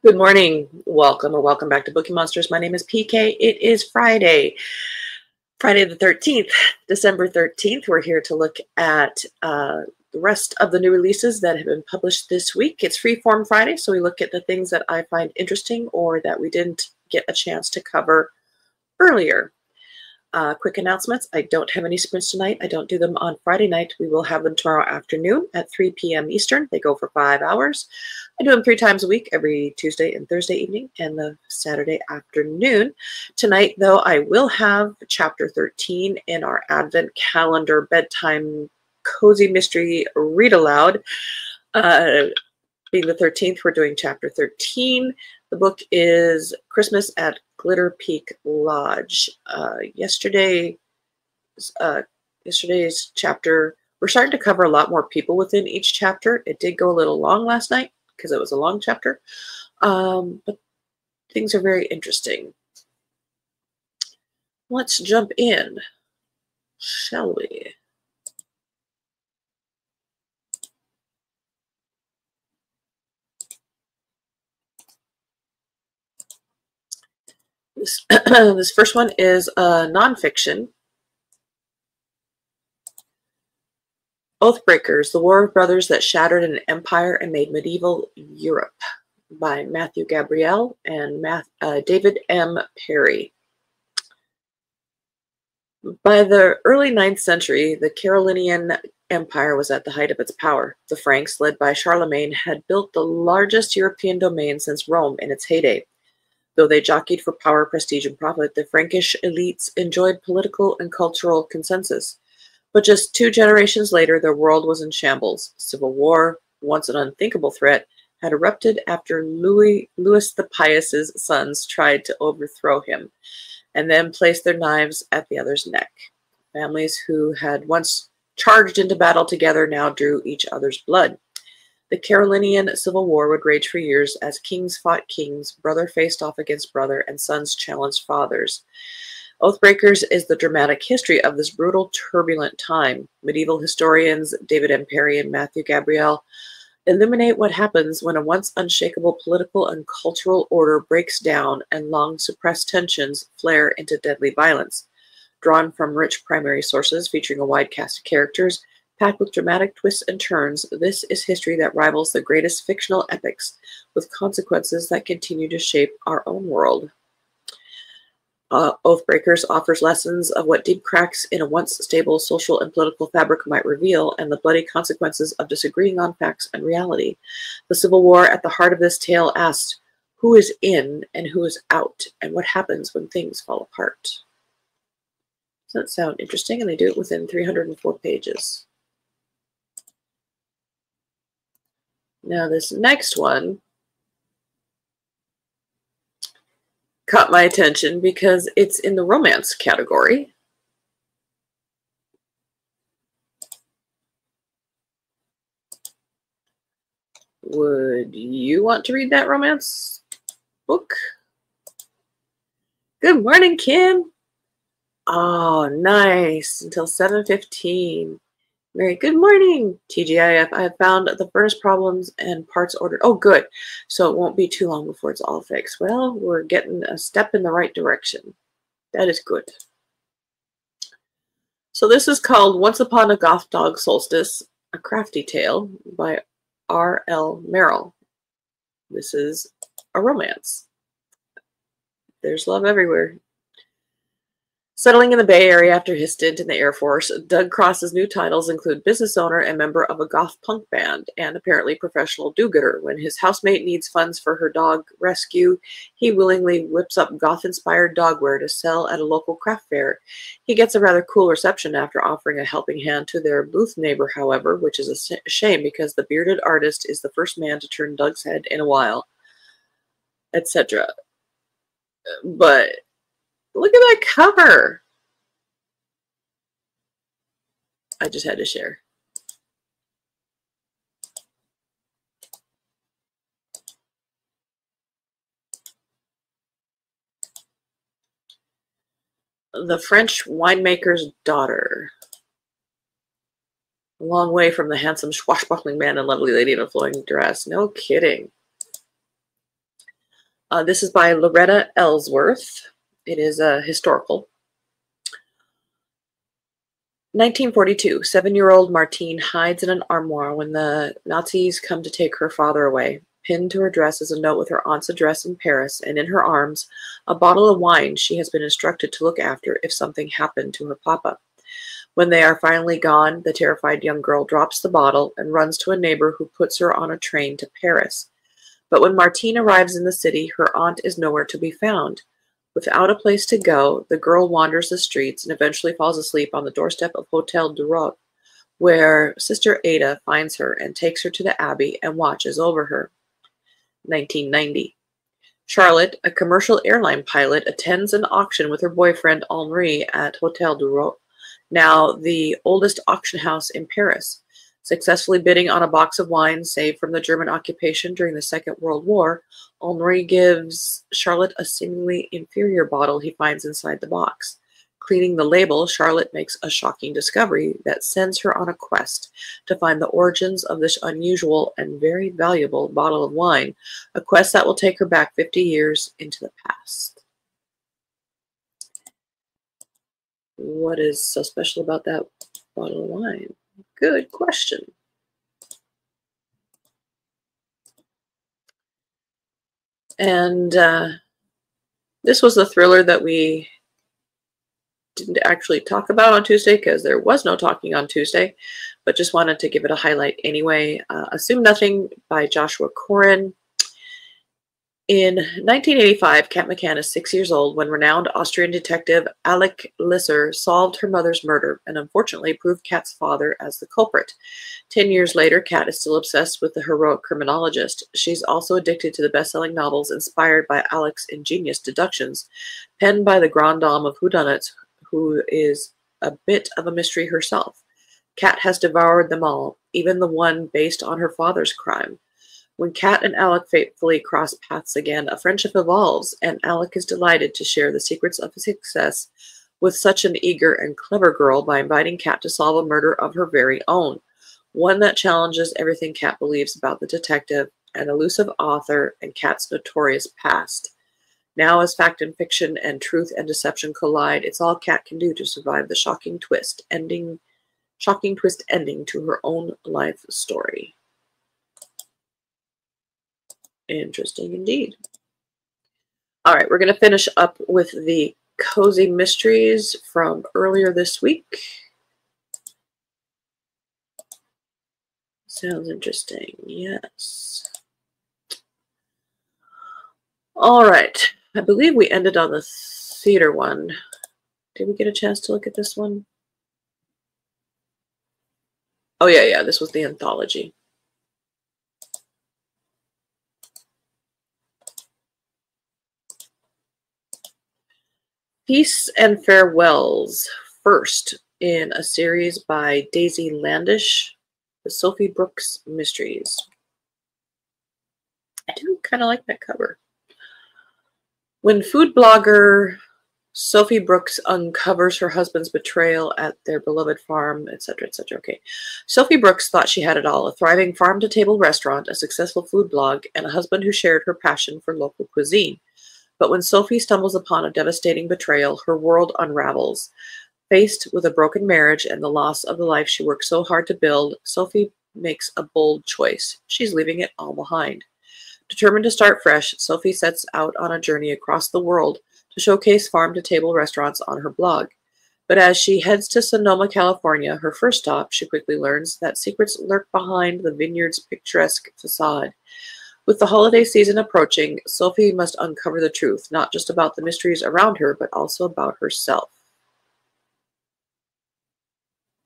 Good morning. Welcome or welcome back to Bookeemonsters. My name is PK. It is Friday the 13th, December 13th. We're here to look at the rest of the new releases that have been published this week. It's Freeform Friday, so we look at the things that I find interesting or that we didn't get a chance to cover earlier. Quick announcements. I don't have any sprints tonight. I don't do them on Friday night. We will have them tomorrow afternoon at 3 p.m. Eastern. They go for 5 hours. I do them 3 times a week, every Tuesday and Thursday evening and the Saturday afternoon. Tonight, though, I will have chapter 13 in our Advent calendar bedtime cozy mystery read aloud. Being the 13th, we're doing chapter 13. The book is Christmas at Glitter Peak Lodge. Yesterday's chapter, we're starting to cover a lot more people within each chapter. It did go a little long last night because it was a long chapter, but things are very interesting. Let's jump in, shall we? This first one is nonfiction. Oathbreakers, the War of Brothers that Shattered an Empire and Made Medieval Europe by Matthew Gabriel and David M. Perry. By the early 9th century, the Carolingian Empire was at the height of its power. The Franks, led by Charlemagne, had built the largest European domain since Rome in its heyday. Though they jockeyed for power, prestige, and profit, the Frankish elites enjoyed political and cultural consensus. But just 2 generations later, their world was in shambles. Civil war, once an unthinkable threat, had erupted after Louis the Pious's sons tried to overthrow him, and then placed their knives at the other's neck. Families who had once charged into battle together now drew each other's blood. The Carolingian Civil War would rage for years as kings fought kings, brother faced off against brother, and sons challenged fathers. Oathbreakers is the dramatic history of this brutal, turbulent time. Medieval historians David M. Perry and Matthew Gabriel illuminate what happens when a once unshakable political and cultural order breaks down and long-suppressed tensions flare into deadly violence. Drawn from rich primary sources featuring a wide cast of characters, packed with dramatic twists and turns, this is history that rivals the greatest fictional epics, with consequences that continue to shape our own world. Oathbreakers offers lessons of what deep cracks in a once stable social and political fabric might reveal, and the bloody consequences of disagreeing on facts and reality. The Civil War at the heart of this tale asks, who is in and who is out, and what happens when things fall apart? Does that sound interesting? And they do it within 304 pages. Now this next one caught my attention because it's in the romance category. Would you want to read that romance book? Good morning, Kim. Oh, nice. Until 7:15. Mary, good morning. TGIF, I have found the furnace problems and parts ordered. Oh, good. So it won't be too long before it's all fixed. Well, we're getting a step in the right direction. That is good. So this is called Once Upon a Goth Dog Solstice, A Crafty Tale by R.L. Merrill. This is a romance. There's love everywhere. Settling in the Bay Area after his stint in the Air Force, Doug Cross's new titles include business owner and member of a goth punk band, and apparently professional do-gooder. When his housemate needs funds for her dog rescue, he willingly whips up goth-inspired dogwear to sell at a local craft fair. He gets a rather cool reception after offering a helping hand to their booth neighbor, however, which is a shame because the bearded artist is the first man to turn Doug's head in a while, etc. But look at that cover. I just had to share. The French Winemaker's Daughter. A long way from the handsome swashbuckling man and lovely lady in a flowing dress. No kidding. This is by Loretta Ellsworth. It is a historical. 1942, 7-year-old Martine hides in an armoire when the Nazis come to take her father away. Pinned to her dress is a note with her aunt's address in Paris, and in her arms, a bottle of wine she has been instructed to look after if something happened to her papa. When they are finally gone, the terrified young girl drops the bottle and runs to a neighbor who puts her on a train to Paris. But when Martine arrives in the city, her aunt is nowhere to be found. Without a place to go, the girl wanders the streets and eventually falls asleep on the doorstep of Hotel du Roth, where Sister Ada finds her and takes her to the Abbey and watches over her. 1990. Charlotte, a commercial airline pilot, attends an auction with her boyfriend Henri at Hotel du Roth, now the oldest auction house in Paris. Successfully bidding on a box of wine saved from the German occupation during the Second World War, Henri gives Charlotte a seemingly inferior bottle he finds inside the box. Cleaning the label, Charlotte makes a shocking discovery that sends her on a quest to find the origins of this unusual and very valuable bottle of wine, a quest that will take her back 50 years into the past. What is so special about that bottle of wine? Good question. And this was the thriller that we didn't actually talk about on Tuesday because there was no talking on Tuesday, but just wanted to give it a highlight anyway. Assume Nothing by Joshua Corin. In 1985, Kat McCann is 6 years old when renowned Austrian detective Alec Lisser solved her mother's murder and unfortunately proved Kat's father as the culprit. 10 years later, Kat is still obsessed with the heroic criminologist. She's also addicted to the best-selling novels inspired by Alec's ingenious deductions, penned by the grande dame of whodunits, who is a bit of a mystery herself. Kat has devoured them all, even the one based on her father's crime. When Kat and Alec fatefully cross paths again, a friendship evolves, and Alec is delighted to share the secrets of his success with such an eager and clever girl by inviting Kat to solve a murder of her very own, one that challenges everything Kat believes about the detective, an elusive author, and Kat's notorious past. Now, as fact and fiction and truth and deception collide, it's all Kat can do to survive the shocking twist ending to her own life story. Interesting indeed. All right, we're going to finish up with the cozy mysteries from earlier this week. Sounds interesting, yes. All right, I believe we ended on the theater one. Did we get a chance to look at this one? Oh, yeah, this was the anthology. Peace and Farewells, first in a series by Daisy Landish, the Sophie Brooks Mysteries. I do kind of like that cover. When food blogger Sophie Brooks uncovers her husband's betrayal at their beloved farm, etc., etc. Okay. Sophie Brooks thought she had it all: a thriving farm-to-table restaurant, a successful food blog, and a husband who shared her passion for local cuisine. But when Sophie stumbles upon a devastating betrayal, her world unravels. Faced with a broken marriage and the loss of the life she worked so hard to build, Sophie makes a bold choice. She's leaving it all behind. Determined to start fresh, Sophie sets out on a journey across the world to showcase farm-to-table restaurants on her blog. But as she heads to Sonoma, California, her first stop, she quickly learns that secrets lurk behind the vineyard's picturesque facade. With the holiday season approaching, Sophie must uncover the truth, not just about the mysteries around her, but also about herself.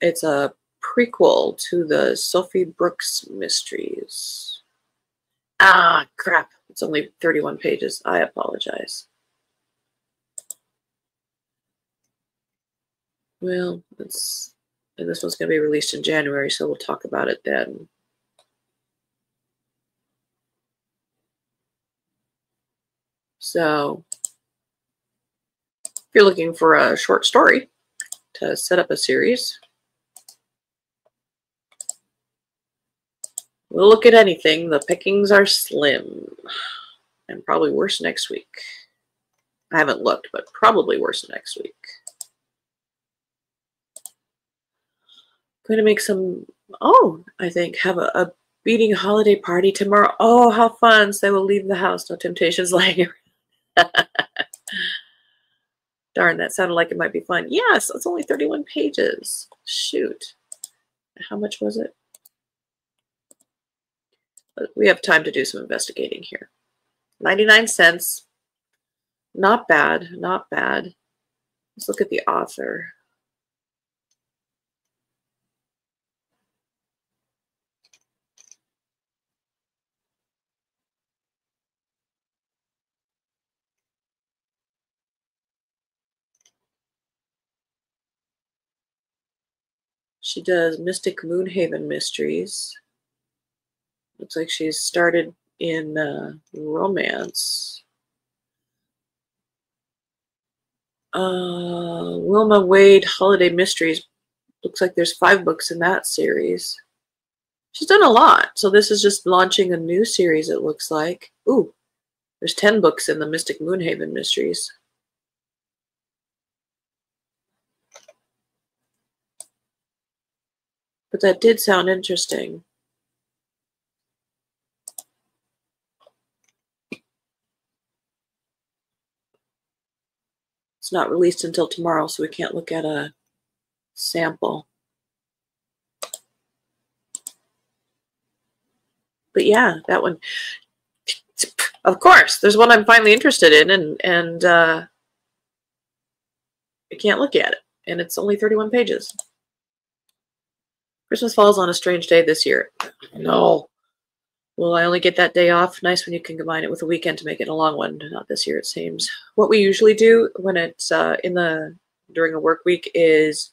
It's a prequel to the Sophie Brooks Mysteries. Ah, crap. It's only 31 pages. I apologize. Well, and this one's going to be released in January, so we'll talk about it then. So, if you're looking for a short story to set up a series, we'll look at anything. The pickings are slim. And probably worse next week. I haven't looked, but probably worse next week. Going to make some, I think, have a beating holiday party tomorrow. Oh, how fun. So they will leave the house. No temptations lying around. Darn, that sounded like it might be fun. Yes, it's only 31 pages. Shoot. How much was it? We have time to do some investigating here. 99 cents. Not bad, not bad. Let's look at the author. She does Mystic Moonhaven Mysteries. Looks like she's started in romance. Wilma Wade Holiday Mysteries. Looks like there's 5 books in that series. She's done a lot. So this is just launching a new series, it looks like. Ooh, there's 10 books in the Mystic Moonhaven Mysteries. But that did sound interesting. It's not released until tomorrow, so we can't look at a sample. But yeah, that one, of course, there's one I'm finally interested in, and I can't look at it, and it's only 31 pages. Christmas falls on a strange day this year. No. Will I only get that day off? Nice when you can combine it with a weekend to make it a long one. Not this year, it seems. What we usually do when it's during a work week is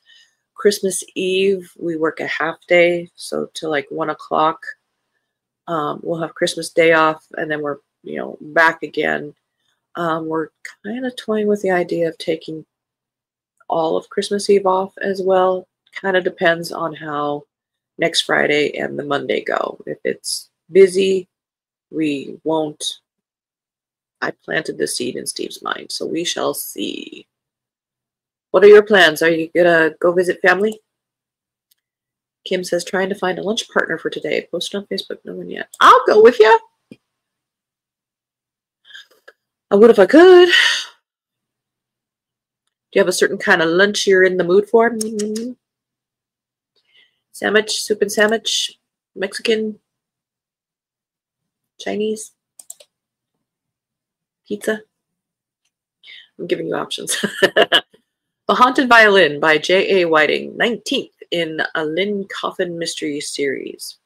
Christmas Eve. We work a half day, so till like 1 o'clock. We'll have Christmas Day off, and then we're back again. We're kind of toying with the idea of taking all of Christmas Eve off as well. Kind of depends on how next Friday and the Monday go. If it's busy, we won't. I planted the seed in Steve's mind, so we shall see. What are your plans? Are you gonna go visit family? Kim says, trying to find a lunch partner for today. Posted on Facebook, no one yet. I'll go with you. I would if I could. Do you have a certain kind of lunch you're in the mood for? Sandwich, soup and sandwich, Mexican, Chinese, pizza. I'm giving you options. The Haunted Violin by J.A. Whiting, 19th in a Lynn Coffin mystery series.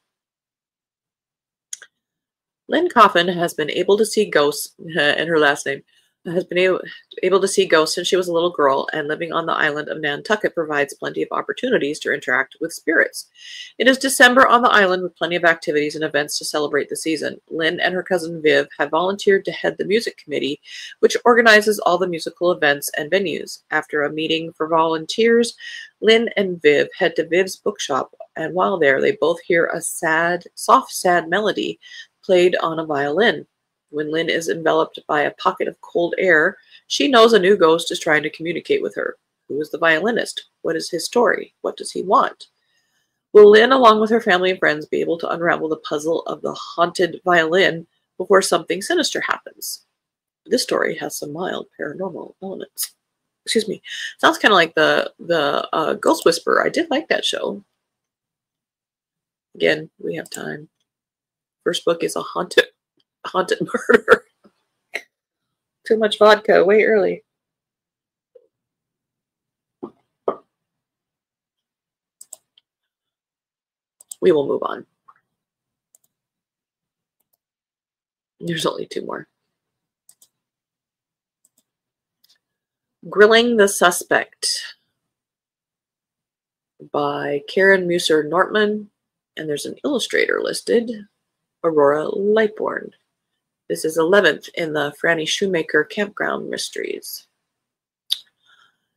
Lynn Coffin has been able to see ghosts, and her last name, has been able to see ghosts since she was a little girl, and living on the island of Nantucket provides plenty of opportunities to interact with spirits. It is December on the island with plenty of activities and events to celebrate the season. Lynn and her cousin Viv have volunteered to head the music committee, which organizes all the musical events and venues. After a meeting for volunteers, Lynn and Viv head to Viv's bookshop, and while there, they both hear a soft, sad melody played on a violin. When Lynn is enveloped by a pocket of cold air, she knows a new ghost is trying to communicate with her. Who is the violinist? What is his story? What does he want? Will Lynn, along with her family and friends, be able to unravel the puzzle of the haunted violin before something sinister happens? This story has some mild paranormal elements. Excuse me. Sounds kind of like the Ghost Whisperer. I did like that show. Again, we have time. First book is a haunted murder. Too much vodka, way early. We will move on. There's only 2 more. Grilling the Suspect by Karen Musser Nortman, and there's an illustrator listed, Aurora Lightbourne. This is 11th in the Franny Shoemaker Campground Mysteries.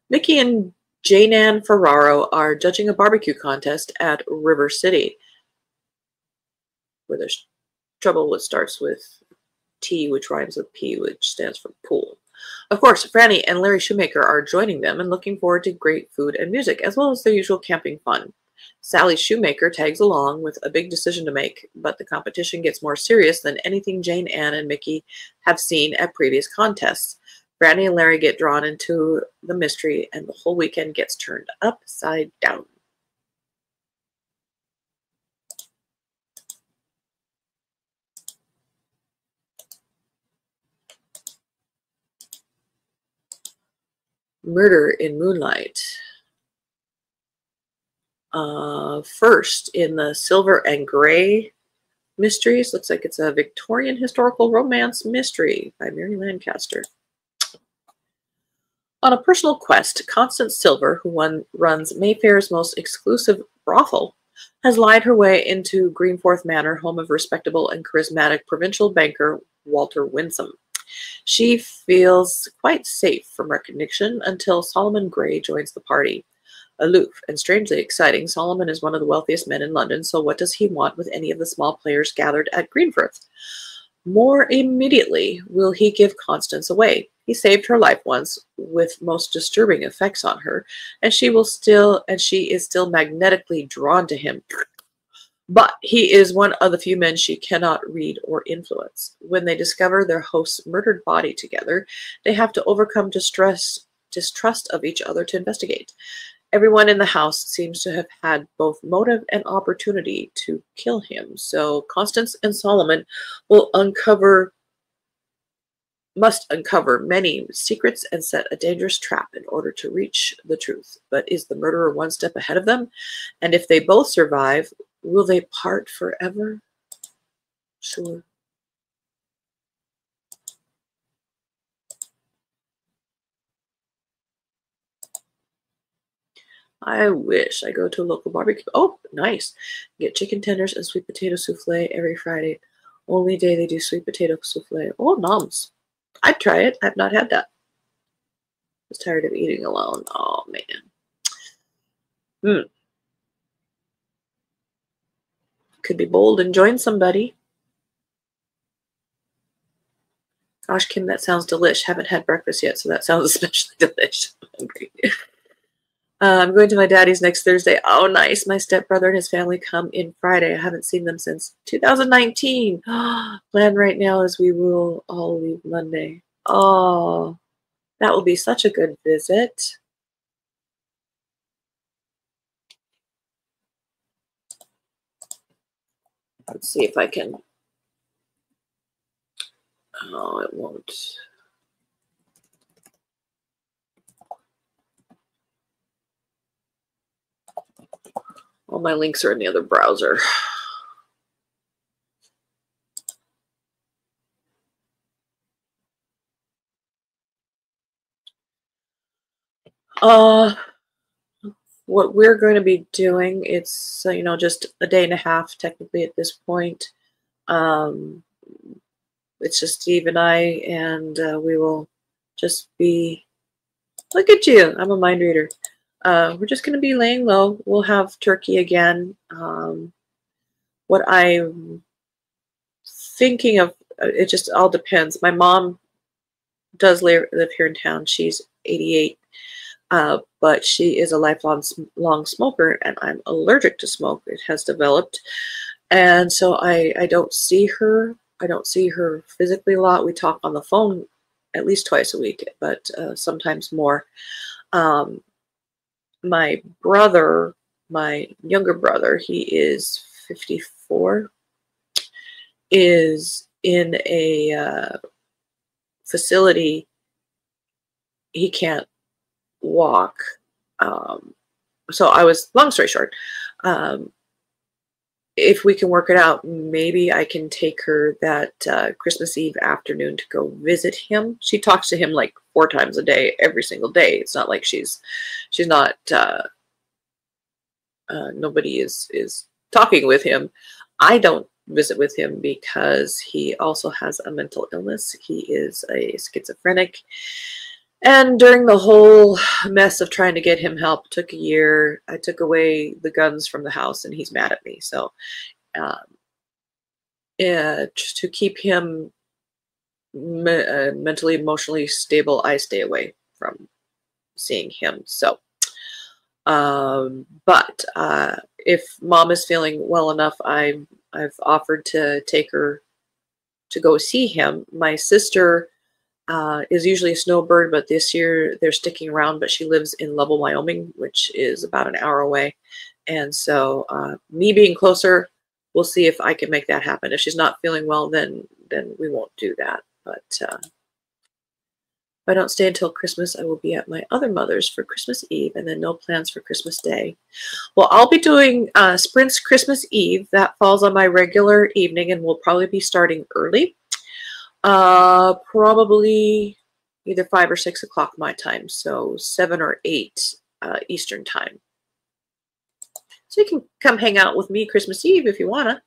Mickey and Janan Ferraro are judging a barbecue contest at River City, where there's trouble. It starts with T, which rhymes with P, which stands for pool. Of course, Franny and Larry Shoemaker are joining them and looking forward to great food and music, as well as their usual camping fun. Sally Shoemaker tags along with a big decision to make, but the competition gets more serious than anything Jane, Ann, and Mickey have seen at previous contests. Franny and Larry get drawn into the mystery, and the whole weekend gets turned upside down. Murder in Moonlight. First, in the Silver and Gray mysteries, looks like it's a Victorian historical romance mystery by Mary Lancaster. On a personal quest, Constance Silver, who runs Mayfair's most exclusive brothel, has lied her way into Greenforth Manor, home of respectable and charismatic provincial banker Walter Winsome. She feels quite safe from recognition until Solomon Gray joins the party. Aloof and strangely exciting, Solomon is one of the wealthiest men in London, so what does he want with any of the small players gathered at Greenforth? More immediately will he give Constance away. He saved her life once, with most disturbing effects on her, and she is still magnetically drawn to him. But he is one of the few men she cannot read or influence. When they discover their host's murdered body together, they have to overcome distrust of each other to investigate. Everyone in the house seems to have had both motive and opportunity to kill him, so Constance and Solomon must uncover many secrets and set a dangerous trap in order to reach the truth. But is the murderer one step ahead of them? And if they both survive, will they part forever? Sure. I wish I go to a local barbecue. Oh, nice. Get chicken tenders and sweet potato souffle every Friday. Only day they do sweet potato souffle. Oh, noms. I'd try it. I've not had that. I was tired of eating alone. Oh, man. Could be bold and join somebody. Gosh, Kim, that sounds delish. Haven't had breakfast yet, so that sounds especially delish. I'm hungry. I'm going to my daddy's next Thursday. Oh, nice. My stepbrother and his family come in Friday. I haven't seen them since 2019. Plan right now is we will all leave Monday. Oh, that will be such a good visit. Let's see if I can. Oh, it won't. All my links are in the other browser. What we're going to be doing, it's, just a day and a half technically at this point. It's just Steve and I, and we will just be, look at you, I'm a mind reader. We're just going to be laying low. We'll have turkey again. What I'm thinking of, it just all depends. My mom does live here in town. She's 88, but she is a lifelong smoker, and I'm allergic to smoke. It has developed, and so I don't see her. I don't see her physically a lot. We talk on the phone at least twice a week, but sometimes more. My brother, my younger brother, he is 54, is in a facility. He can't walk. So long story short, if we can work it out, maybe I can take her that Christmas Eve afternoon to go visit him. She talks to him like 4 times a day, every single day. It's not like she's not, nobody is talking with him. I don't visit with him because he also has a mental illness. He is a schizophrenic. And during the whole mess of trying to get him help, took a year. I took away the guns from the house, and he's mad at me. So to keep him mentally, emotionally stable, I stay away from seeing him. So, but if mom is feeling well enough, I've offered to take her to go see him. My sister is usually a snowbird, but this year they're sticking around. But she lives in Lovell, Wyoming, which is about an hour away. And so me being closer, we'll see if I can make that happen. If she's not feeling well, then we won't do that. But if I don't stay until Christmas, I will be at my other mother's for Christmas Eve, and then no plans for Christmas Day. Well, I'll be doing Sprint's Christmas Eve. That falls on my regular evening, and we'll probably be starting early. Probably either 5 or 6 o'clock my time, so 7 or 8 Eastern time. So you can come hang out with me Christmas Eve if you wanna.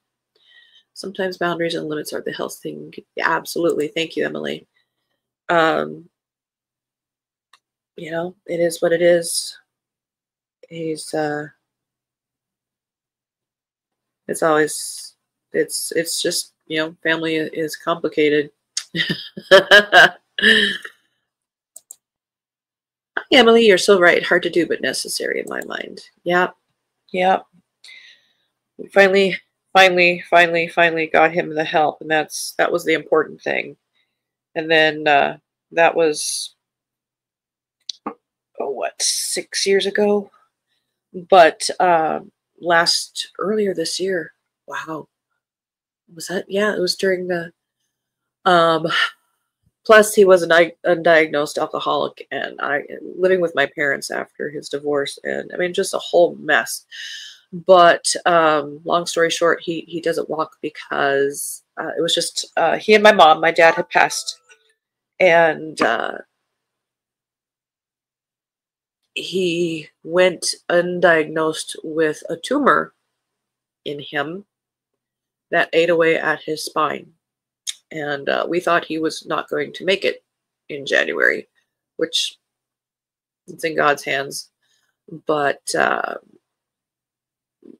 Sometimes boundaries and limits are the health thing. Yeah, absolutely. Thank you, Emily. You know, it is what it is. He's it's always it's just, you know, family is complicated. Emily, you're so right. Hard to do, but necessary in my mind. Yep. Yep. We finally got him the help, and that was the important thing. And then that was, oh, what, 6 years ago? But earlier this year, wow, was that? Yeah, it was during the plus he was an undiagnosed alcoholic, and I living with my parents after his divorce, and I mean, just a whole mess. But long story short, he doesn't walk because it was just he and my mom. My dad had passed, and he went undiagnosed with a tumor in him that ate away at his spine. And we thought he was not going to make it in January, which it's in God's hands. But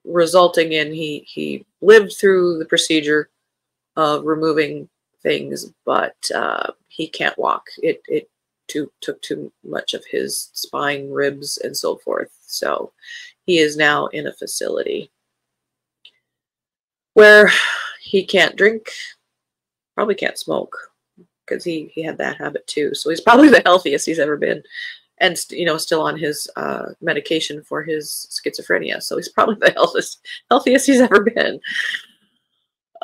resulting in he lived through the procedure of removing things, but he can't walk. It took too much of his spine, ribs, and so forth. So he is now in a facility where he can't drink, probably can't smoke, because he had that habit too. So he's probably the healthiest he's ever been, and you know, still on his medication for his schizophrenia. So he's probably the healthiest he's ever been,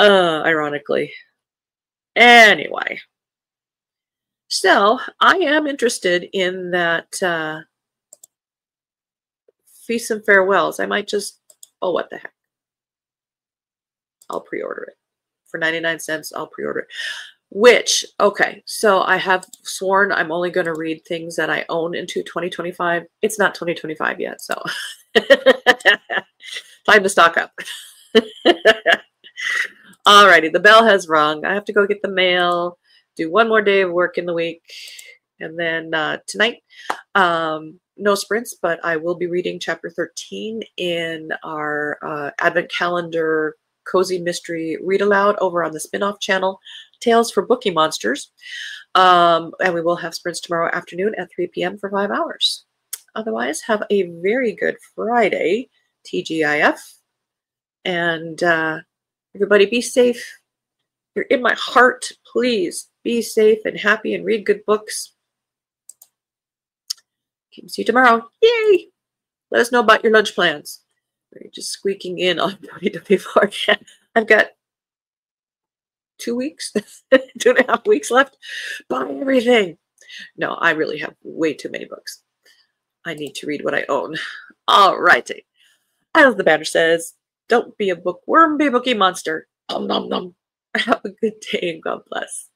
ironically. Anyway, so I am interested in that Feasts and Farewells. I might just, oh, what the heck, I'll pre-order it for 99 cents. I'll pre-order it. Which, okay, so I have sworn I'm only going to read things that I own into 2025. It's not 2025 yet, so time to stock up. Alrighty, the bell has rung. I have to go get the mail, do one more day of work in the week, and then tonight, no sprints, but I will be reading chapter 13 in our Advent Calendar Cozy Mystery Read Aloud over on the spin-off channel, Tales for Bookeemonsters. And we will have sprints tomorrow afternoon at 3 p.m. for 5 hours. Otherwise, have a very good Friday, TGIF. And everybody be safe. You're in my heart. Please be safe and happy and read good books. See you tomorrow. Yay! Let us know about your lunch plans. You're just squeaking in on WW4. I've got 2 weeks, 2.5 weeks left. Buy everything. No, I really have way too many books. I need to read what I own. All righty. As the banner says, don't be a bookworm, be a bookie monster. Nom nom nom. Have a good day and God bless.